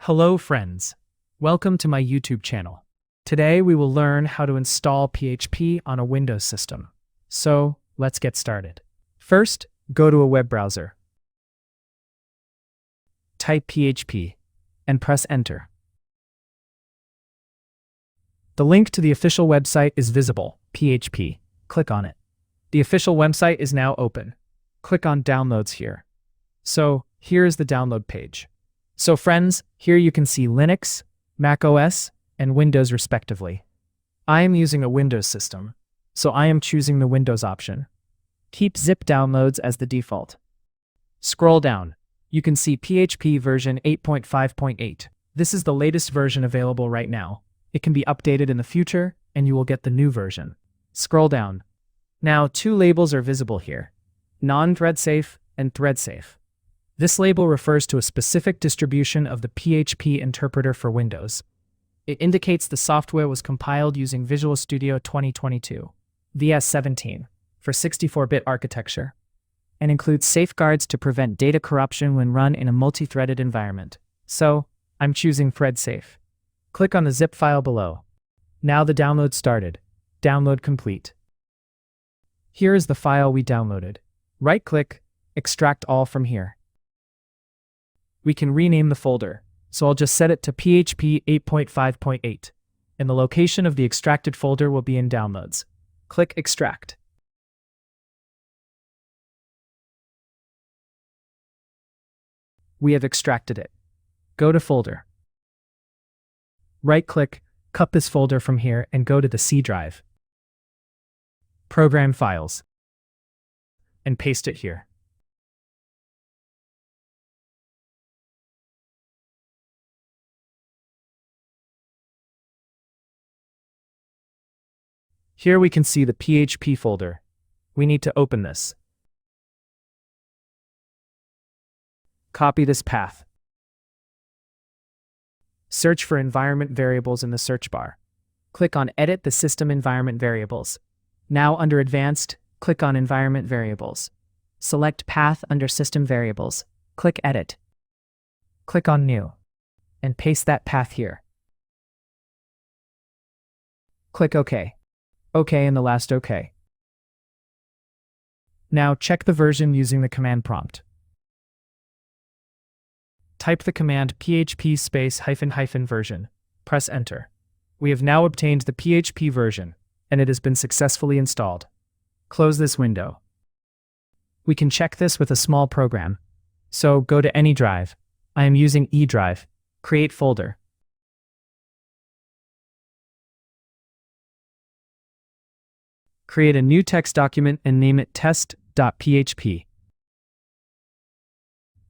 Hello friends, welcome to my YouTube channel. Today we will learn how to install PHP on a Windows system. So let's get started. First, go to a web browser. Type PHP and press enter. The link to the official website is visible, PHP. Click on it. The official website is now open. Click on Downloads here. So here is the download page. So friends, here you can see Linux, Mac OS, and Windows respectively. I am using a Windows system, so I am choosing the Windows option. Keep zip downloads as the default. Scroll down. You can see PHP version 8.5.8. This is the latest version available right now. It can be updated in the future, and you will get the new version. Scroll down. Now, two labels are visible here: non-thread safe and thread safe. This label refers to a specific distribution of the PHP interpreter for Windows. It indicates the software was compiled using Visual Studio 2022, VS17, for 64-bit architecture, and includes safeguards to prevent data corruption when run in a multi-threaded environment. So, I'm choosing thread safe. Click on the zip file below. Now the download started. Download complete. Here is the file we downloaded. Right-click, extract all from here. We can rename the folder, so I'll just set it to PHP 8.5.8, and the location of the extracted folder will be in Downloads. Click Extract. We have extracted it. Go to Folder. Right-click, cut this folder from here and go to the C drive. Program Files. And paste it here. Here we can see the PHP folder. We need to open this. Copy this path. Search for environment variables in the search bar. Click on Edit the System Environment Variables. Now under Advanced, click on Environment Variables. Select Path under System Variables. Click Edit. Click on New. And paste that path here. Click OK. OK and the last OK. Now check the version using the command prompt. Type the command php space -- version. Press enter. We have now obtained the PHP version, and it has been successfully installed. Close this window. We can check this with a small program. So go to any drive. I am using E drive. Create folder. Create a new text document and name it test.php.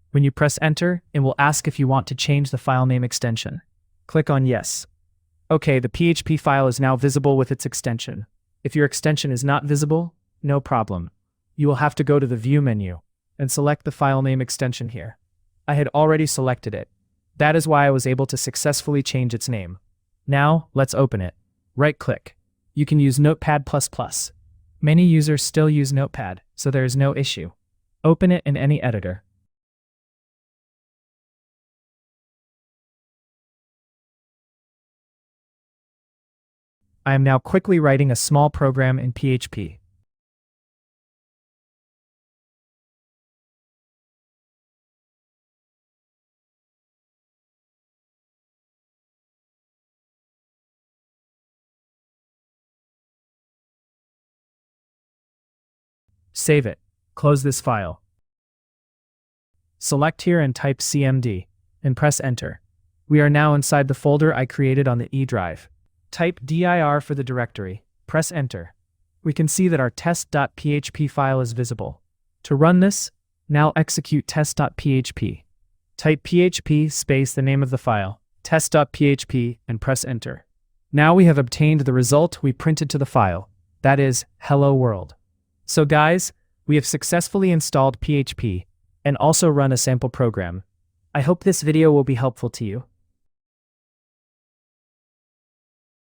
When you press enter, it will ask if you want to change the file name extension. Click on yes. Okay, the PHP file is now visible with its extension. If your extension is not visible, no problem. You will have to go to the View menu and select the file name extension here. I had already selected it. That is why I was able to successfully change its name. Now, let's open it. Right-click. You can use Notepad++. Many users still use Notepad, so there is no issue. Open it in any editor. I am now quickly writing a small program in PHP. Save it. Close this file. Select here and type cmd, and press enter. We are now inside the folder I created on the E drive. Type dir for the directory. Press enter. We can see that our test.php file is visible. To run this, now execute test.php. Type php space the name of the file, test.php, and press enter. Now we have obtained the result we printed to the file. That is, hello world. So guys, we have successfully installed PHP and also run a sample program. I hope this video will be helpful to you.